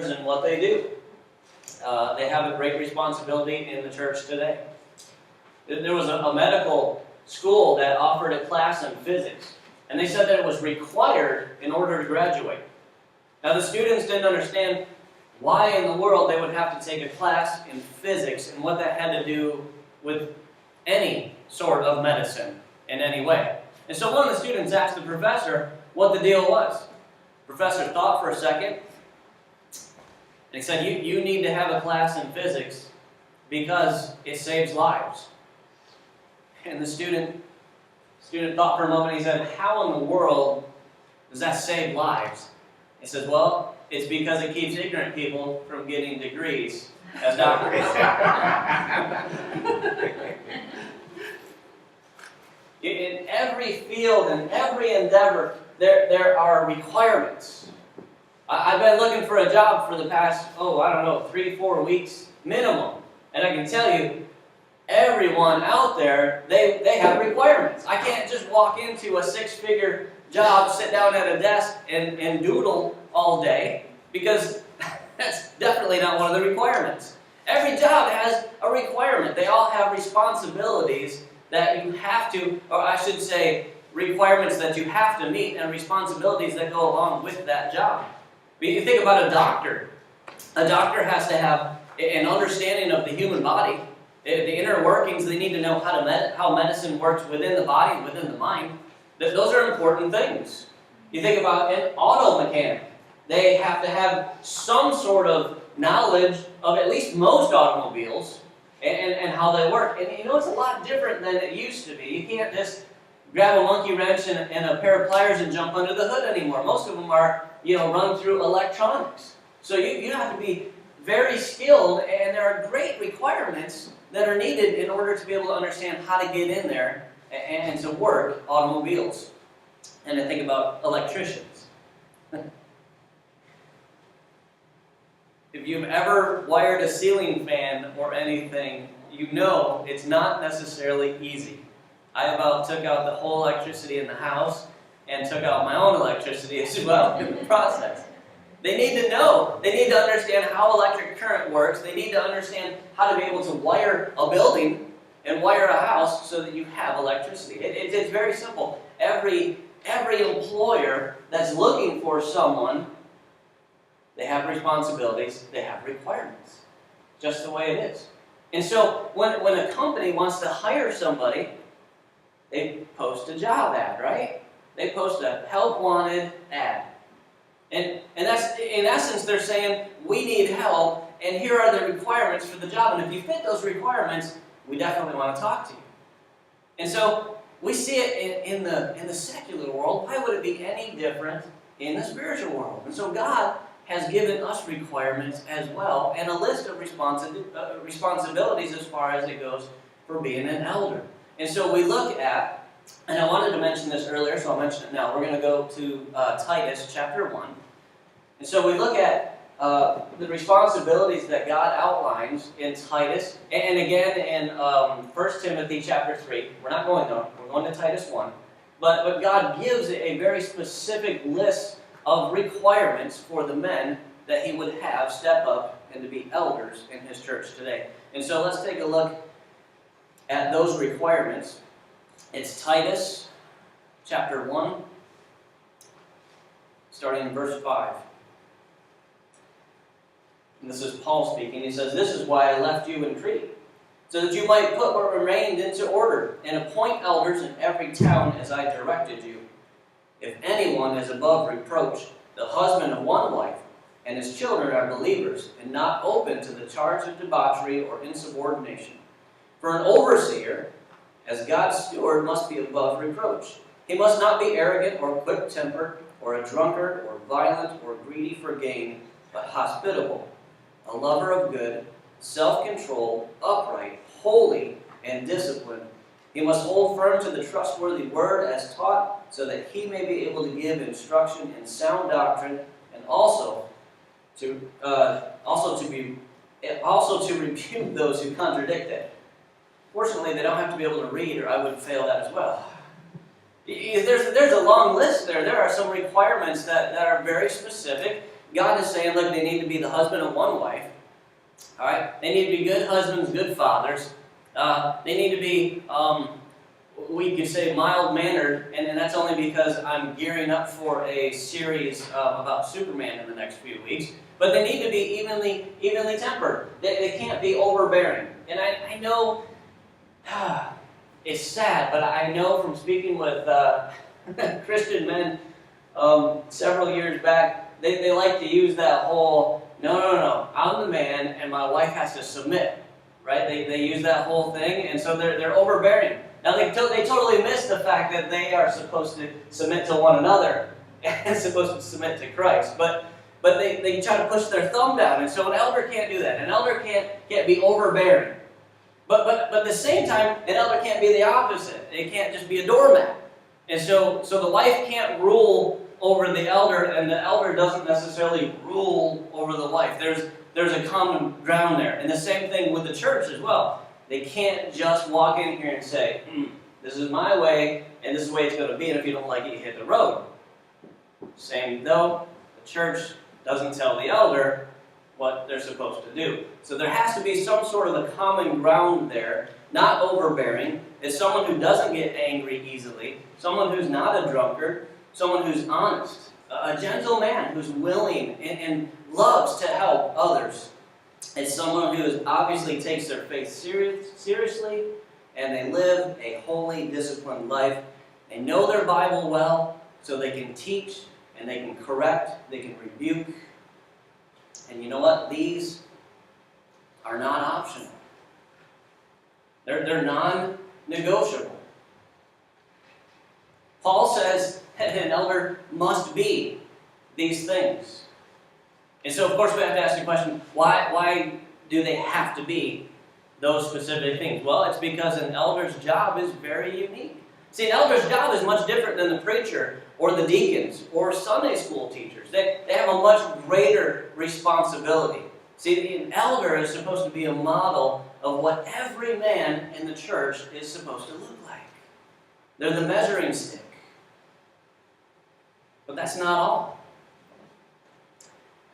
and what they do. They have a great responsibility in the church today. There was a medical school that offered a class in physics, and they said that it was required in order to graduate. Now the students didn't understand why in the world they would have to take a class in physics and what that had to do with any sort of medicine in any way. And so one of the students asked the professor what the deal was. The professor thought for a second, and he said, you need to have a class in physics because it saves lives. And the student thought for a moment, and he said, how in the world does that save lives? He said, well, it's because it keeps ignorant people from getting degrees as doctors. In every field and every endeavor, there are requirements. I've been looking for a job for the past, 3-4 weeks minimum. And I can tell you, everyone out there, they have requirements. I can't just walk into a 6-figure job, sit down at a desk, and doodle all day, because that's definitely not one of the requirements. Every job has a requirement. They all have responsibilities that you have to, or I should say, requirements that you have to meet and responsibilities that go along with that job. But you think about a doctor. A doctor has to have an understanding of the human body, the inner workings. They need to know how medicine works within the body and within the mind. Those are important things. You think about an auto mechanic. They have to have some sort of knowledge of at least most automobiles and how they work. And it's a lot different than it used to be. You can't just grab a monkey wrench and a pair of pliers and jump under the hood anymore. Most of them are, run through electronics. So you have to be very skilled, and there are great requirements that are needed in order to be able to understand how to get in there and to work automobiles. And I think about electricians. If you've ever wired a ceiling fan or anything, you know it's not necessarily easy. I about took out the whole electricity in the house and took out my own electricity as well in the process. They need to know. They need to understand how electric current works. They need to understand how to be able to wire a building and wire a house so that you have electricity. It's very simple. Every employer that's looking for someone, they have responsibilities, they have requirements. Just the way it is. And so when a company wants to hire somebody, they post a job ad, right? They post a help wanted ad. And that's, in essence, they're saying, we need help, and here are the requirements for the job. And if you fit those requirements, we definitely want to talk to you. And so we see it in the secular world. Why would it be any different in the spiritual world? And so God has given us requirements as well, and a list of responsibilities as far as it goes for being an elder. And so we look at, and I wanted to mention this earlier, so I'll mention it now. We're going to go to Titus chapter 1. And so we look at the responsibilities that God outlines in Titus, and again in 1 Timothy chapter 3. We're not going there. We're going to Titus 1. But God gives a very specific list of requirements for the men that He would have step up and to be elders in His church today. And so let's take a look at those requirements. It's Titus chapter 1, starting in verse 5. And this is Paul speaking. He says, "This is why I left you in Crete, so that you might put what remained into order, and appoint elders in every town as I directed you. If anyone is above reproach, the husband of one wife, and his children are believers, and not open to the charge of debauchery or insubordination. For an overseer, as God's steward, must be above reproach. He must not be arrogant or quick-tempered, or a drunkard, or violent, or greedy for gain, but hospitable, a lover of good, self-controlled, upright, holy, and disciplined. He must hold firm to the trustworthy word as taught, so that he may be able to give instruction in sound doctrine, and also to rebuke those who contradict it." Fortunately, they don't have to be able to read, or I would fail that as well. There's a long list there. There are some requirements that are very specific God is saying, look, they need to be the husband of one wife. All right? They need to be good husbands, good fathers. They need to be, we could say, mild-mannered, and that's only because I'm gearing up for a series about Superman in the next few weeks. But they need to be evenly tempered. They can't be overbearing. And I know it's sad, but I know from speaking with Christian men several years back, they like to use that whole, no, I'm the man and my wife has to submit, right? They use that whole thing, and so they're overbearing. Now they totally miss the fact that they are supposed to submit to one another and supposed to submit to Christ, but they try to push their thumb down, and so an elder can't do that. An elder can't be overbearing. But at the same time, an elder can't be the opposite. It can't just be a doormat. And so the wife can't rule over the elder, and the elder doesn't necessarily rule over the wife. There's a common ground there. And the same thing with the church as well. They can't just walk in here and say, this is my way, and this is the way it's going to be, and if you don't like it, you hit the road. Same though, the church doesn't tell the elder what they're supposed to do. So there has to be some sort of a common ground there, not overbearing. It's someone who doesn't get angry easily, someone who's not a drunkard, someone who's honest, a gentle man who's willing and loves to help others. It's someone who obviously takes their faith seriously, and they live a holy, disciplined life. They know their Bible well, so they can teach, and they can correct, they can rebuke. And you know what? These are not optional. They're non-negotiable. Paul says an elder must be these things. And so, of course, we have to ask the question, why do they have to be those specific things? Well, it's because an elder's job is very unique. See, an elder's job is much different than the preacher or the deacons or Sunday school teachers. They have a much greater responsibility. See, an elder is supposed to be a model of what every man in the church is supposed to look like. They're the measuring stick. But that's not all.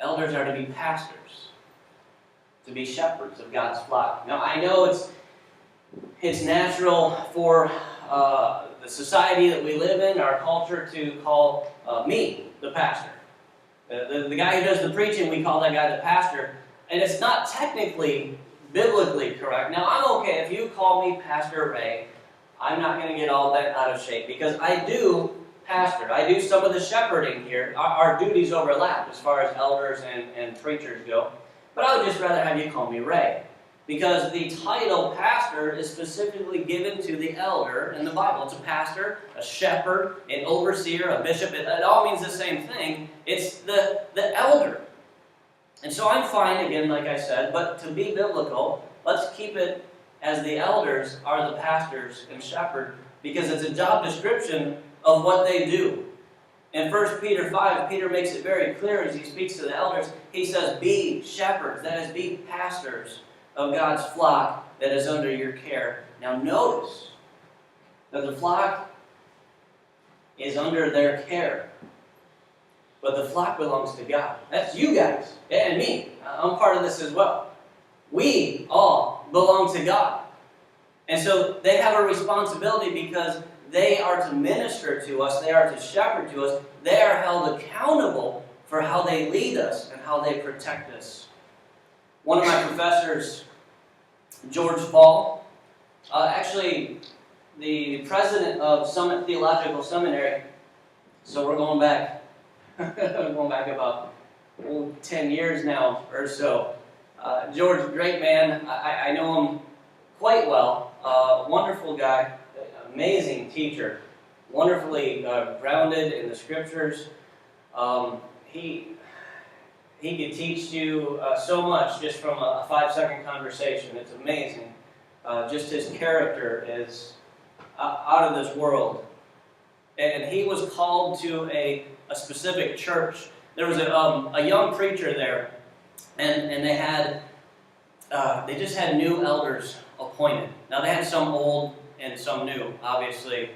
Elders are to be pastors, to be shepherds of God's flock. Now, I know it's natural for the society that we live in, our culture, to call me the pastor. The guy who does the preaching, we call that guy the pastor. And it's not technically, biblically correct. Now, I'm okay if you call me Pastor Ray. I'm not going to get all bent out of shape because I do pastor. I do some of the shepherding here. Our duties overlap as far as elders and preachers go. But I would just rather have you call me Ray. Because the title pastor is specifically given to the elder in the Bible. It's a pastor, a shepherd, an overseer, a bishop. It all means the same thing. It's the elder. And so I'm fine, again, like I said, but to be biblical, let's keep it as the elders are the pastors and shepherd, because it's a job description of what they do. In 1 Peter 5, Peter makes it very clear as he speaks to the elders. He says, be shepherds, that is, be pastors of God's flock that is under your care. Now notice that the flock is under their care. But the flock belongs to God. That's you guys and me. I'm part of this as well. We all belong to God. And so they have a responsibility because they are to minister to us. They are to shepherd to us. They are held accountable for how they lead us and how they protect us. One of my professors, George Fall, actually the president of Summit Theological Seminary, so we're going back about 10 years now or so. George, great man. I know him quite well. Wonderful guy, amazing teacher, wonderfully grounded in the scriptures. He could teach you so much just from a 5-second conversation. It's amazing. Just his character is out of this world. And he was called to a specific church. There was a young preacher there, and they just had new elders appointed. Now they had some old and some new, obviously.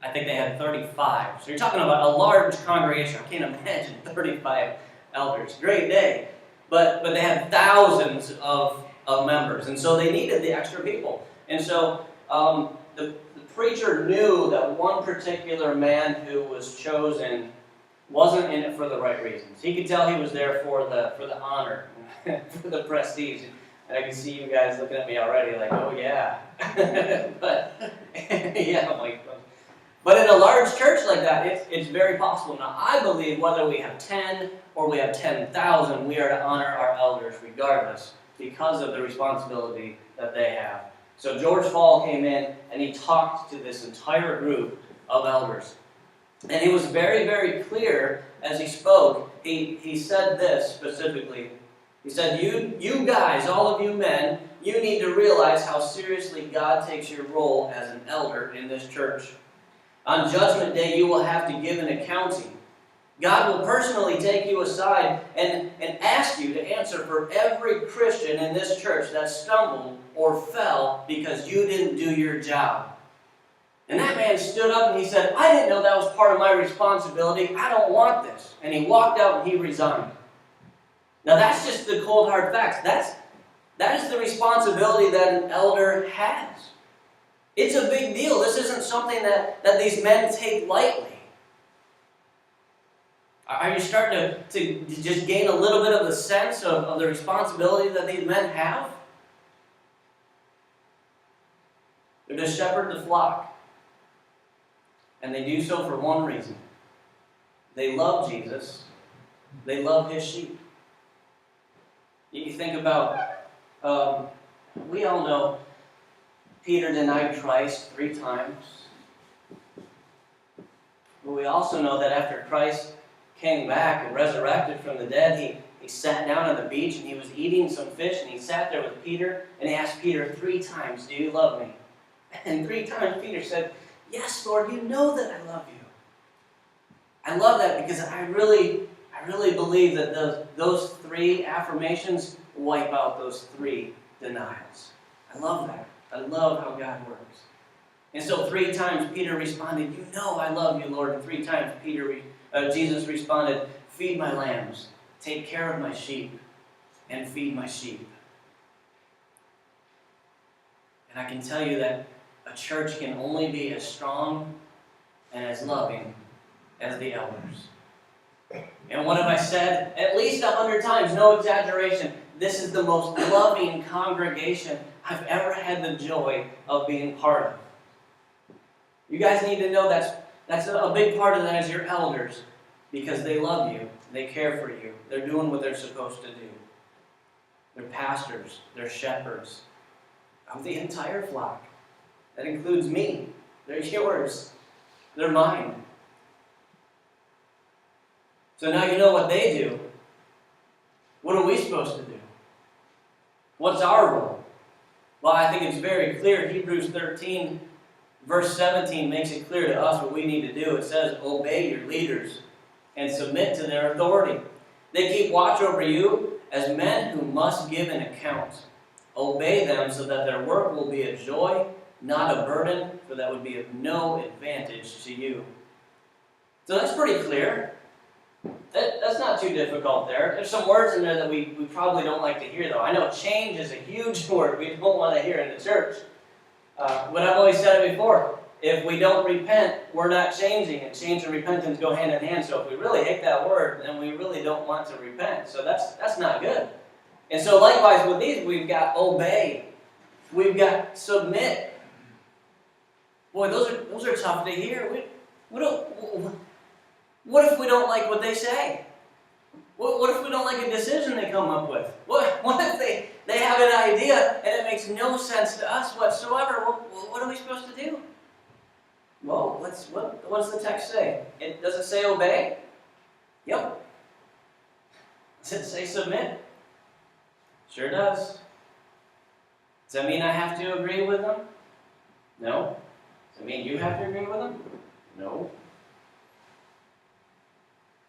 I think they had 35. So you're talking about a large congregation. I can't imagine 35 elders. Great day. But they had thousands of members. And so they needed the extra people. And so the preacher knew that one particular man who was chosen wasn't in it for the right reasons. He could tell he was there for the honor, for the prestige. And I can see you guys looking at me already like, oh yeah. But yeah, I'm like, but in a large church like that, it's very possible. Now, I believe whether we have 10 or we have 10,000, we are to honor our elders regardless because of the responsibility that they have. So George Fall came in and he talked to this entire group of elders. And he was very, very clear as he spoke. He said this specifically. He said, you guys, all of you men, you need to realize how seriously God takes your role as an elder in this church. On Judgment Day, you will have to give an accounting. God will personally take you aside and ask you to answer for every Christian in this church that stumbled or fell because you didn't do your job. And that man stood up and he said, I didn't know that was part of my responsibility. I don't want this. And he walked out and he resigned. Now that's just the cold hard facts. That is the responsibility that an elder has. It's a big deal. This isn't something that these men take lightly. Are you starting to just gain a little bit of the sense of the responsibility that these men have? They're to shepherd the flock. And they do so for one reason. They love Jesus. They love his sheep. You think about, we all know Peter denied Christ 3 times. But we also know that after Christ came back and resurrected from the dead, he sat down on the beach and he was eating some fish and he sat there with Peter and he asked Peter 3 times, do you love me? And 3 times Peter said, yes, Lord, you know that I love you. I love that because I really believe that those 3 affirmations wipe out those 3 denials. I love that. I love how God works. And so 3 times Peter responded, you know I love you, Lord. And 3 times Jesus responded, feed my lambs, take care of my sheep, and feed my sheep. And I can tell you that a church can only be as strong and as loving as the elders. And what have I said? At least 100 times, no exaggeration. This is the most loving congregation I've ever had the joy of being part of. You guys need to know that's a big part of that is your elders, because they love you, they care for you, they're doing what they're supposed to do. They're pastors, they're shepherds of the entire flock. That includes me. They're yours. They're mine. So now you know what they do. What are we supposed to do? What's our role? Well, I think it's very clear. Hebrews 13, verse 17 makes it clear to us what we need to do. It says, obey your leaders and submit to their authority. They keep watch over you as men who must give an account. Obey them so that their work will be a joy, not a burden, for that would be of no advantage to you. So that's pretty clear. That's not too difficult there. There's some words in there that we probably don't like to hear, though. I know change is a huge word we don't want to hear in the church. But I've always said it before. If we don't repent, we're not changing. And change and repentance go hand in hand. So if we really hate that word, then we really don't want to repent. So that's not good. And so likewise with these, we've got obey. We've got submit. Boy, those are tough to hear. What if we don't like what they say? What if we don't like a decision they come up with? What if they have an idea and it makes no sense to us whatsoever? What are we supposed to do? Well, what does the text say? Does it say obey? Yep. Does it say submit? Sure does. Does that mean I have to agree with them? No. Does it mean you have to agree with them? No.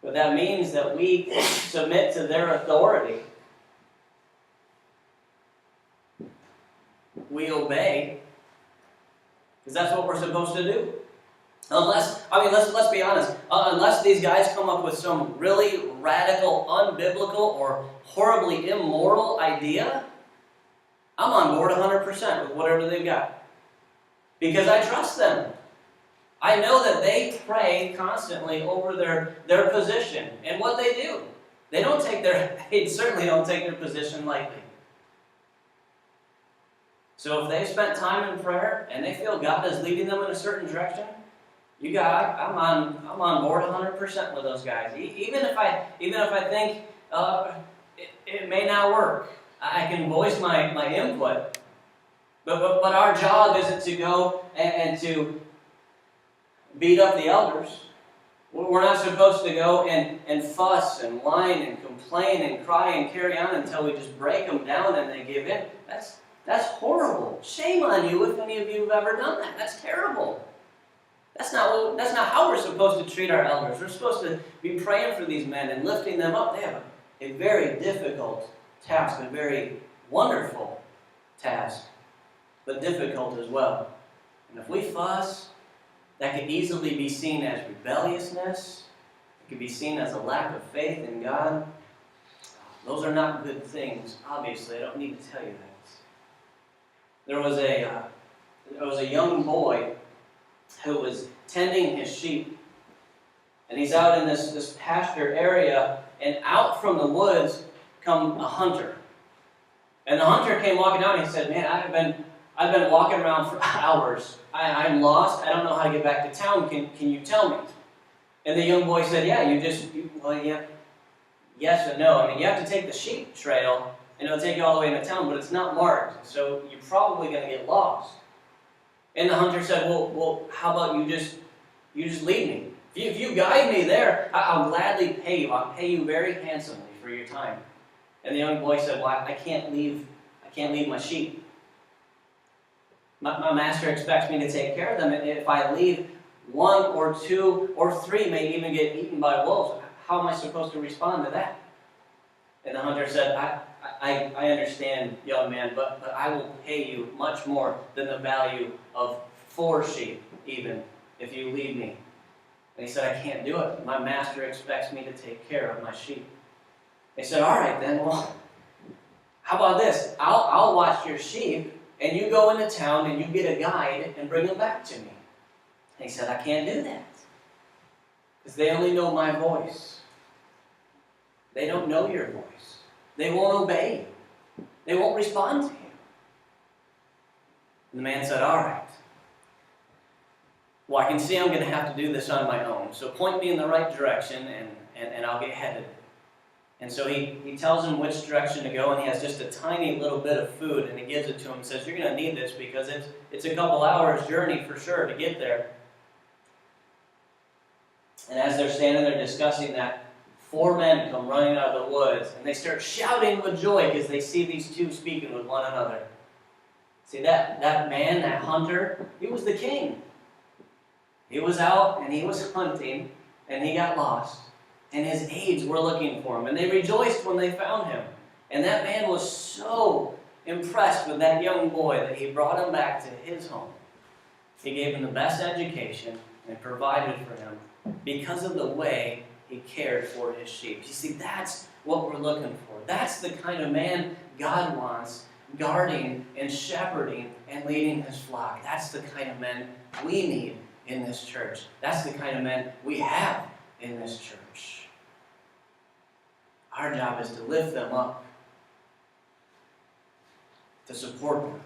But that means that we submit to their authority. We obey, because that's what we're supposed to do. Let's be honest. Unless these guys come up with some really radical, unbiblical, or horribly immoral idea, I'm on board 100% with whatever they've got. Because I trust them. I know that they pray constantly over their position and what they do. They certainly don't take their position lightly. So if they've spent time in prayer and they feel God is leading them in a certain direction, I'm on board 100% with those guys. Even if I think it may not work, I can voice my input. But our job isn't to go and to beat up the elders. We're not supposed to go and fuss and whine and complain and cry and carry on until we just break them down and they give in. That's horrible. Shame on you if any of you have ever done that. That's terrible. That's not how we're supposed to treat our elders. We're supposed to be praying for these men and lifting them up. They have a very difficult task, a very wonderful task, but difficult as well. And if we fuss, that could easily be seen as rebelliousness. It could be seen as a lack of faith in God. Those are not good things, obviously. I don't need to tell you that. There was a young boy who was tending his sheep. And he's out in this pasture area, and out from the woods come a hunter. And the hunter came walking out and he said, "Man, I've been walking around for hours. I'm lost. I don't know how to get back to town. Can you tell me?" And the young boy said, "Yeah, yes and no. I mean, you have to take the sheep trail, and it'll take you all the way into town, but it's not marked, so you're probably going to get lost." And the hunter said, well, how about you just lead me? If you guide me there, I'll gladly pay you. I'll pay you very handsomely for your time. And the young boy said, "Well, I can't leave my sheep. My master expects me to take care of them. And if I leave, one or two or three may even get eaten by wolves. How am I supposed to respond to that?" And the hunter said, I understand, young man, but I will pay you much more than the value of 4 sheep, even, if you lead me. And he said, "I can't do it. My master expects me to take care of my sheep." They said, "All right then, well, how about this? I'll watch your sheep, and you go into town and you get a guide and bring them back to me." And he said, "I can't do that, because they only know my voice. They don't know your voice. They won't obey you. They won't respond to you." And the man said, "All right. Well, I can see I'm going to have to do this on my own. So point me in the right direction and I'll get headed." And so he tells him which direction to go, and he has just a tiny little bit of food, and he gives it to him and says, "You're going to need this because it's a couple hours journey for sure to get there." And as they're standing there discussing that, 4 men come running out of the woods, and they start shouting with joy because they see these two speaking with one another. See, that man, that hunter, he was the king. He was out, and he was hunting, and he got lost. And his aides were looking for him, and they rejoiced when they found him. And that man was so impressed with that young boy that he brought him back to his home. He gave him the best education and provided for him because of the way he cared for his sheep. You see, that's what we're looking for. That's the kind of man God wants, guarding and shepherding and leading his flock. That's the kind of men we need in this church. That's the kind of men we have in this church. Our job is to lift them up, to support them.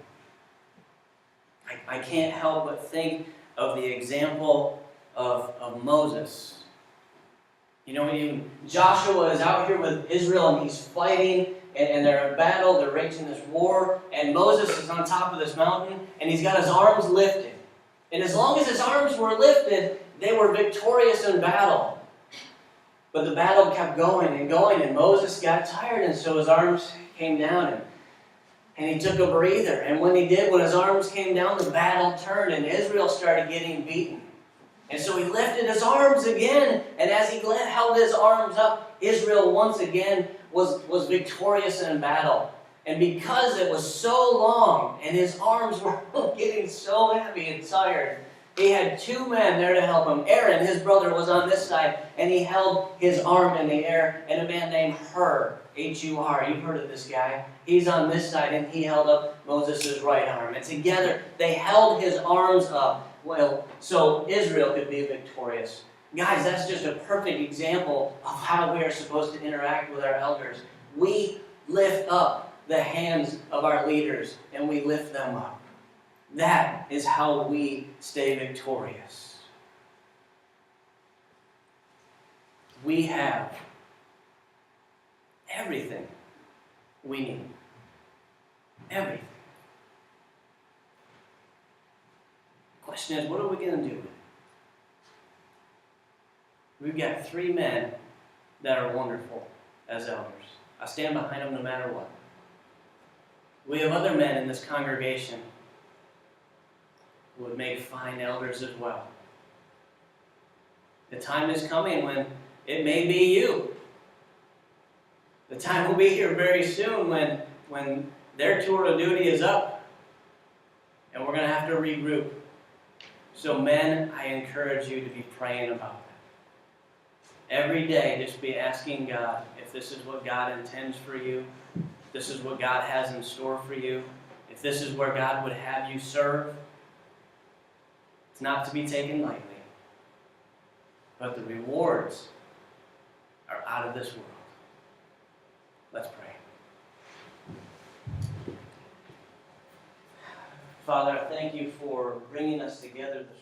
I can't help but think of the example of Moses. You know, when Joshua is out here with Israel and he's fighting, and they're in battle, they're raging this war, and Moses is on top of this mountain, and he's got his arms lifted. And as long as his arms were lifted, they were victorious in battle. But the battle kept going, and Moses got tired, and so his arms came down, and he took a breather. And when he did, when his arms came down, the battle turned, and Israel started getting beaten. And so he lifted his arms again, and as he held his arms up, Israel once again was victorious in battle. And because it was so long, and his arms were getting so heavy and tired, He had two men there to help him. Aaron, his brother, was on this side, and he held his arm in the air, and a man named Hur, H-U-R, you've heard of this guy. He's on this side, and he held up Moses' right arm. And together, they held his arms up, well, so Israel could be victorious. Guys, that's just a perfect example of how we are supposed to interact with our elders. We lift up the hands of our leaders, and we lift them up. That is how we stay victorious. We have everything we need. Everything. The question is, what are we going to do with it? We've got three men that are wonderful as elders. I stand behind them no matter what. We have other men in this congregation who would make fine elders as well. The time is coming when it may be you. The time will be here very soon when their tour of duty is up and we're going to have to regroup. So men, I encourage you to be praying about that. Every day, just be asking God if this is what God intends for you, if this is what God has in store for you, if this is where God would have you serve. It's not to be taken lightly. But the rewards are out of this world. Let's pray. Father, I thank you for bringing us together this